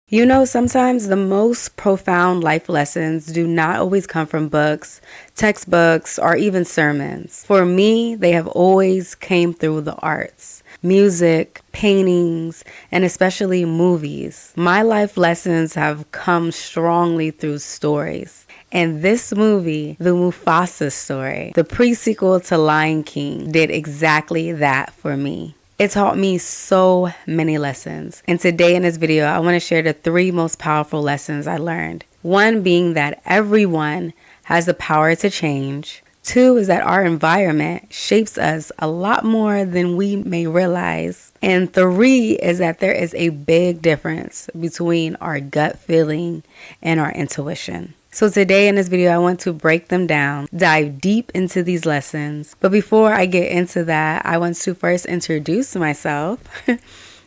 You know, sometimes the most profound life lessons do not always come from books, textbooks, or even sermons. For me, they have always came through the arts, music, paintings, and especially movies. My life lessons have come strongly through stories. And this movie, the Mufasa story, the pre-sequel to Lion King, did exactly that for me. It taught me so many lessons. And today in this video, I want to share the 3 most powerful lessons I learned. 1 being that everyone has the power to change. 2 is that our environment shapes us a lot more than we may realize. And 3 is that there is a big difference between our gut feeling and our intuition. So today in this video, I want to break them down, dive deep into these lessons. But before I get into that, I want to first introduce myself.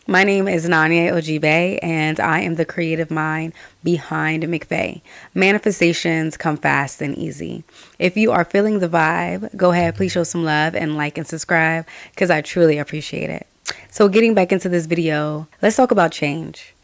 My name is Nanya Ojibe, and I am the creative mind behind McVeigh. Manifestations come fast and easy. If you are feeling the vibe, go ahead, please show some love and like and subscribe because I truly appreciate it. So getting back into this video, let's talk about change.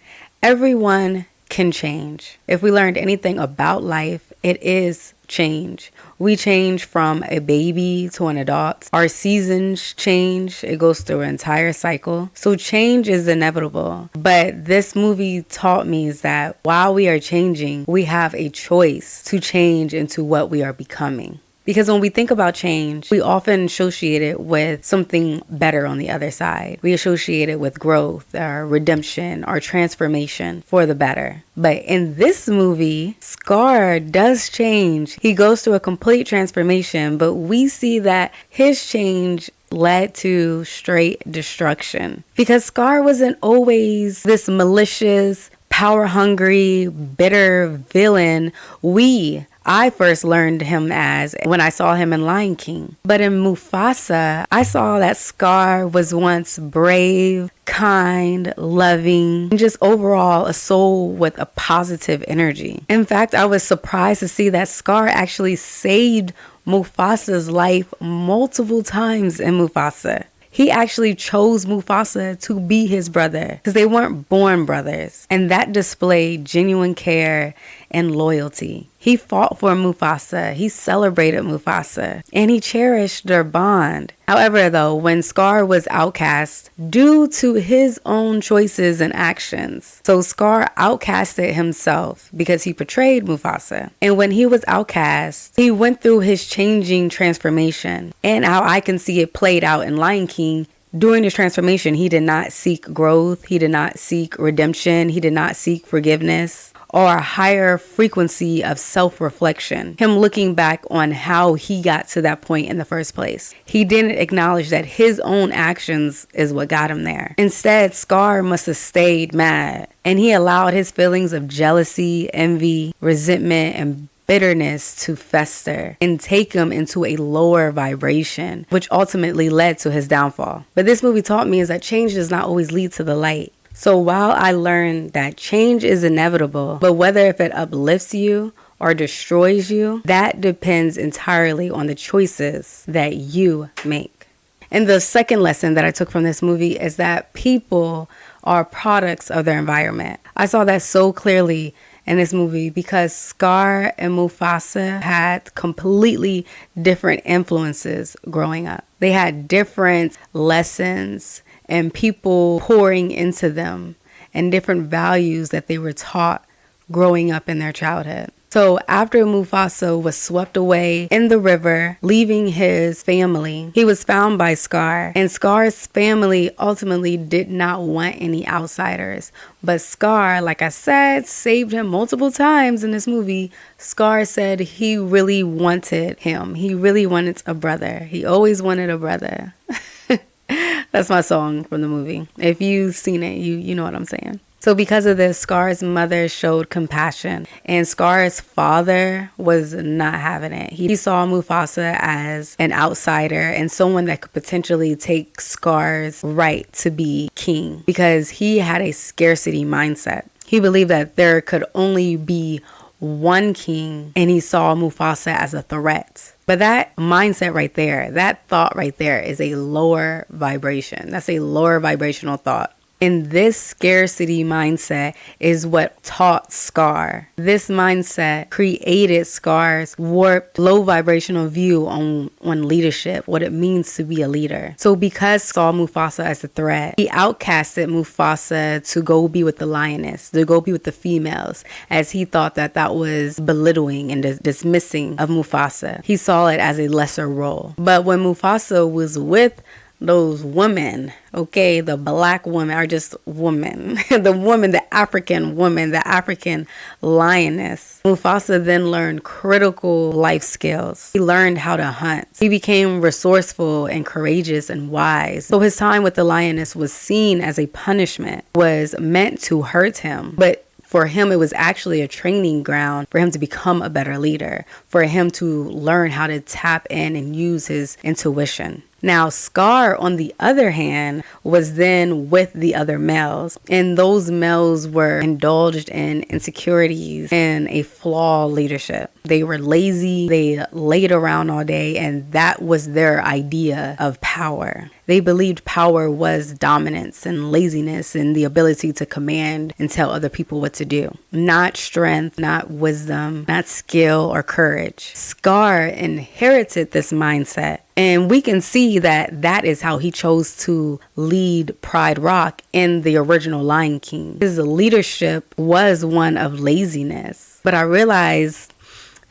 Everyone can change. If we learned anything about life, it is change. We change from a baby to an adult. Our seasons change. It goes through an entire cycle. So change is inevitable. But this movie taught me is that while we are changing, we have a choice to change into what we are becoming. Because when we think about change, we often associate it with something better on the other side. We associate it with growth or redemption or transformation for the better. But in this movie, Scar does change. He goes through a complete transformation, but we see that his change led to straight destruction. Because Scar wasn't always this malicious, power-hungry, bitter villain I first learned him as when I saw him in Lion King. But in Mufasa, I saw that Scar was once brave, kind, loving, and just overall a soul with a positive energy. In fact, I was surprised to see that Scar actually saved Mufasa's life multiple times in Mufasa. He actually chose Mufasa to be his brother because they weren't born brothers. And that displayed genuine care and loyalty. He fought for Mufasa. He celebrated Mufasa. And he cherished their bond. However, though, when Scar was outcast due to his own choices and actions. So Scar outcasted himself because he betrayed Mufasa. And when he was outcast, he went through his changing transformation. And how I can see it played out in Lion King. During his transformation, he did not seek growth. He did not seek redemption. He did not seek forgiveness or a higher frequency of self-reflection. Him looking back on how he got to that point in the first place. He didn't acknowledge that his own actions is what got him there. Instead, Scar must have stayed mad. And he allowed his feelings of jealousy, envy, resentment, and bitterness to fester and take him into a lower vibration, which ultimately led to his downfall. But this movie taught me is that change does not always lead to the light. So while I learned that change is inevitable, but whether if it uplifts you or destroys you, that depends entirely on the choices that you make. And the second lesson that I took from this movie is that people are products of their environment. I saw that so clearly in this movie because Scar and Mufasa had completely different influences growing up. They had different lessons and people pouring into them and different values that they were taught growing up in their childhood. So after Mufasa was swept away in the river, leaving his family, he was found by Scar. And Scar's family ultimately did not want any outsiders. But Scar, like I said, saved him multiple times in this movie. Scar said he really wanted him. He really wanted a brother. He always wanted a brother. That's my song from the movie. If you've seen it, you know what I'm saying. So because of this, Scar's mother showed compassion, and Scar's father was not having it. He saw Mufasa as an outsider and someone that could potentially take Scar's right to be king because he had a scarcity mindset. He believed that there could only be one king, and he saw Mufasa as a threat. But that mindset right there, that thought right there is a lower vibration. That's a lower vibrational thought. And this scarcity mindset is what taught Scar. This mindset created Scar's warped, low vibrational view on leadership, what it means to be a leader. So because saw Mufasa as a threat, he outcasted Mufasa to go be with the lioness, to go be with the females, as he thought that that was belittling and dismissing of Mufasa. He saw it as a lesser role. But when Mufasa was with those women, okay, the black women are just women, the African woman, the African lioness. Mufasa then learned critical life skills. He learned how to hunt. He became resourceful and courageous and wise. So his time with the lioness was seen as a punishment, was meant to hurt him. But for him, it was actually a training ground for him to become a better leader, for him to learn how to tap in and use his intuition. Now, Scar, on the other hand, was then with the other males, and those males were indulged in insecurities and a flawed leadership. They were lazy, they laid around all day, and that was their idea of power. They believed power was dominance and laziness and the ability to command and tell other people what to do. Not strength, not wisdom, not skill or courage. Scar inherited this mindset. And we can see that that is how he chose to lead Pride Rock in the original Lion King. His leadership was one of laziness. But I realized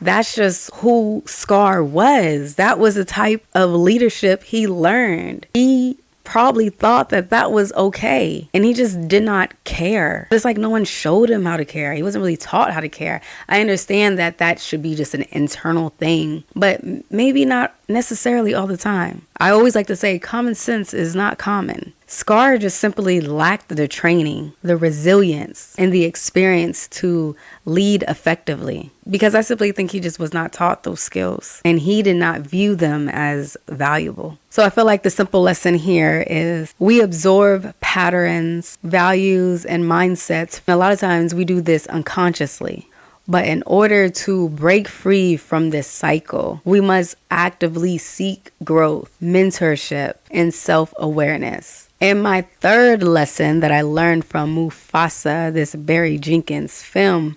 that's just who Scar was. That was the type of leadership he learned. He probably thought that that was okay, and he just did not care. It's like no one showed him how to care. He wasn't really taught how to care. I understand that that should be just an internal thing, but maybe not necessarily all the time. I always like to say common sense is not common. Scar just simply lacked the training, the resilience, and the experience to lead effectively, because I simply think he just was not taught those skills and he did not view them as valuable. So I feel like the simple lesson here is we absorb patterns, values, and mindsets. A lot of times we do this unconsciously. But in order to break free from this cycle, we must actively seek growth, mentorship, and self-awareness. And my third lesson that I learned from Mufasa, this Barry Jenkins film,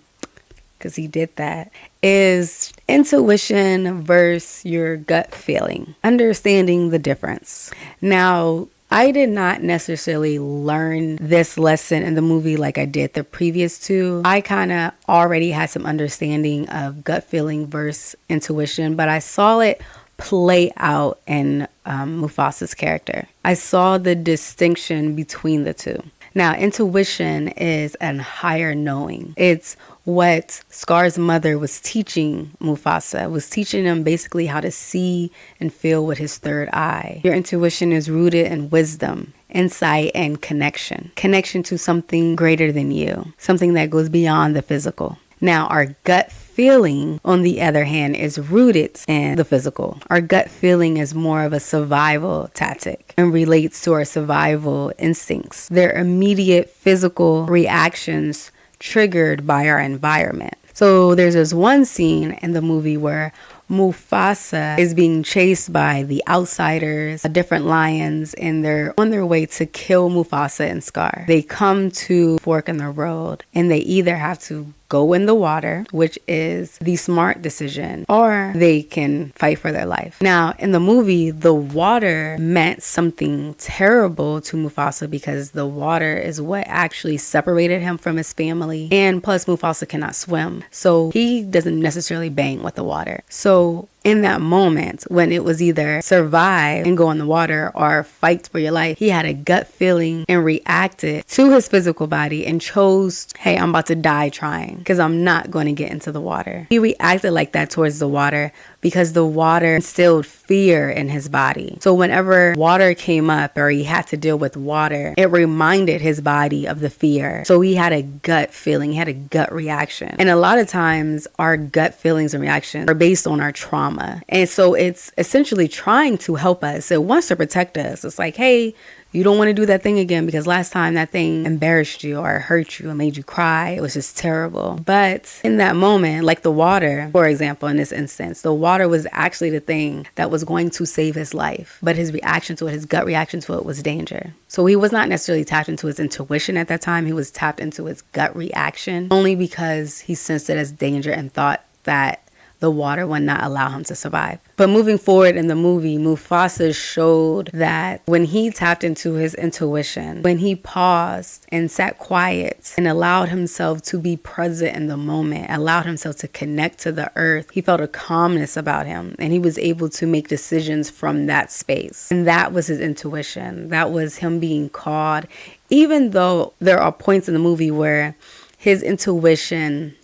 because he did that, is intuition versus your gut feeling. Understanding the difference. Now, I did not necessarily learn this lesson in the movie like I did the previous two. I kind of already had some understanding of gut feeling versus intuition, but I saw it play out in Mufasa's character. I saw the distinction between the two. Now, intuition is a higher knowing. It's what Scar's mother was teaching Mufasa, was teaching him basically how to see and feel with his third eye. Your intuition is rooted in wisdom, insight, and connection. Connection to something greater than you, something that goes beyond the physical. Now, our gut feeling, on the other hand, is rooted in the physical. Our gut feeling is more of a survival tactic and relates to our survival instincts. They're immediate physical reactions triggered by our environment. So there's this one scene in the movie where Mufasa is being chased by the outsiders, different lions, and they're on their way to kill Mufasa and Scar. They come to a fork in the road, and they either have to go in the water, which is the smart decision, or they can fight for their life. Now, in the movie, the water meant something terrible to Mufasa because the water is what actually separated him from his family. And plus, Mufasa cannot swim, so he doesn't necessarily bang with the water. So in that moment, when it was either survive and go in the water or fight for your life, he had a gut feeling and reacted to his physical body and chose, hey, I'm about to die trying because I'm not going to get into the water. He reacted like that towards the water because the water instilled fear in his body. So whenever water came up or he had to deal with water, it reminded his body of the fear. So he had a gut feeling, he had a gut reaction. And a lot of times our gut feelings and reactions are based on our trauma. trauma. And so it's essentially trying to help us. It wants to protect us. It's like, hey, you don't want to do that thing again because last time that thing embarrassed you or hurt you and made you cry. It was just terrible. But in that moment, like the water, for example, in this instance, the water was actually the thing that was going to save his life. But his reaction to it, his gut reaction to it was danger. So he was not necessarily tapped into his intuition at that time. He was tapped into his gut reaction only because he sensed it as danger and thought that the water would not allow him to survive. But moving forward in the movie, Mufasa showed that when he tapped into his intuition, when he paused and sat quiet and allowed himself to be present in the moment, allowed himself to connect to the earth, he felt a calmness about him and he was able to make decisions from that space. And that was his intuition. That was him being called, even though there are points in the movie where his intuition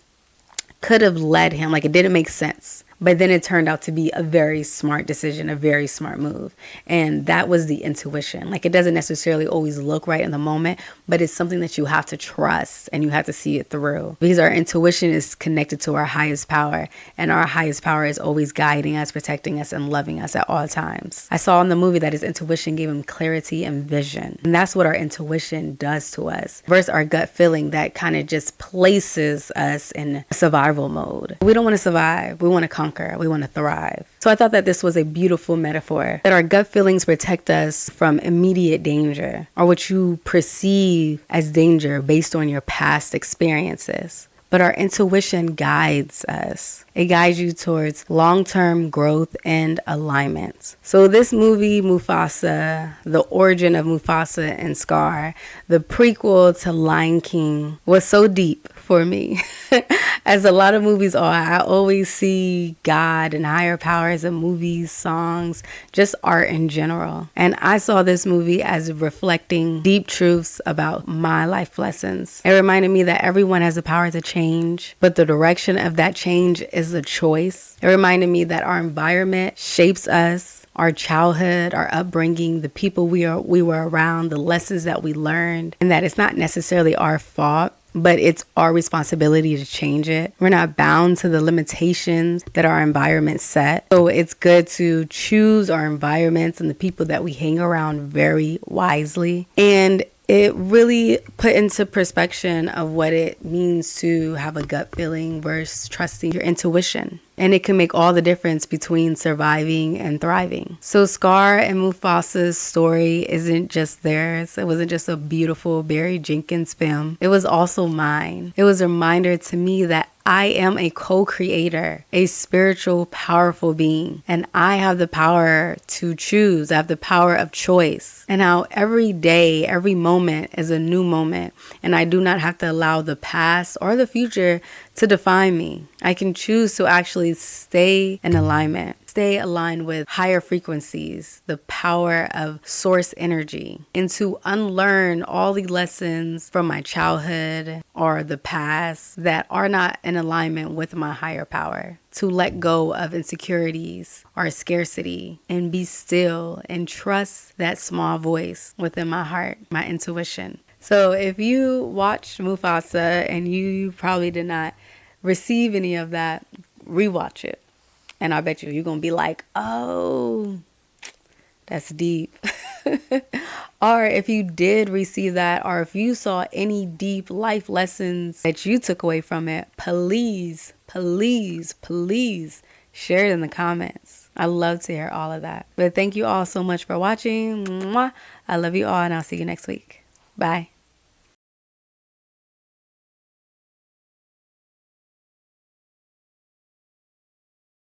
could have led him, like it didn't make sense. But then it turned out to be a very smart decision, a very smart move. And that was the intuition. Like it doesn't necessarily always look right in the moment, but it's something that you have to trust and you have to see it through. Because our intuition is connected to our highest power. And our highest power is always guiding us, protecting us, and loving us at all times. I saw in the movie that his intuition gave him clarity and vision. And that's what our intuition does to us. Versus our gut feeling that kind of just places us in survival mode. We don't want to survive. We want to conquer. We want to thrive. So I thought that this was a beautiful metaphor, that our gut feelings protect us from immediate danger or what you perceive as danger based on your past experiences. But our intuition guides us. It guides you towards long-term growth and alignment. So this movie, Mufasa, the origin of Mufasa and Scar, the prequel to Lion King, was so deep for me. As a lot of movies are, I always see God and higher powers in movies, songs, just art in general. And I saw this movie as reflecting deep truths about my life lessons. It reminded me that everyone has the power to change, but the direction of that change is a choice. It reminded me that our environment shapes us. Our childhood, our upbringing, the people we were around, the lessons that we learned, and that it's not necessarily our fault, but it's our responsibility to change it. We're not bound to the limitations that our environment set. So it's good to choose our environments and the people that we hang around very wisely. And it really put into perspective of what it means to have a gut feeling versus trusting your intuition. And it can make all the difference between surviving and thriving. So Scar and Mufasa's story isn't just theirs. It wasn't just a beautiful Barry Jenkins film. It was also mine. It was a reminder to me that I am a co-creator, a spiritual, powerful being, and I have the power to choose. I have the power of choice, and how every day, every moment is a new moment, and I do not have to allow the past or the future to define me. I can choose to actually stay in alignment, stay aligned with higher frequencies, the power of source energy, and to unlearn all the lessons from my childhood or the past that are not in alignment with my higher power. To let go of insecurities or scarcity and be still and trust that small voice within my heart, my intuition. So if you watched Mufasa and you probably did not receive any of that, rewatch it. And I bet you're going to be like, oh, that's deep. Or if you did receive that, or if you saw any deep life lessons that you took away from it, please, please, please share it in the comments. I love to hear all of that. But thank you all so much for watching. Mwah. I love you all, and I'll see you next week. Bye.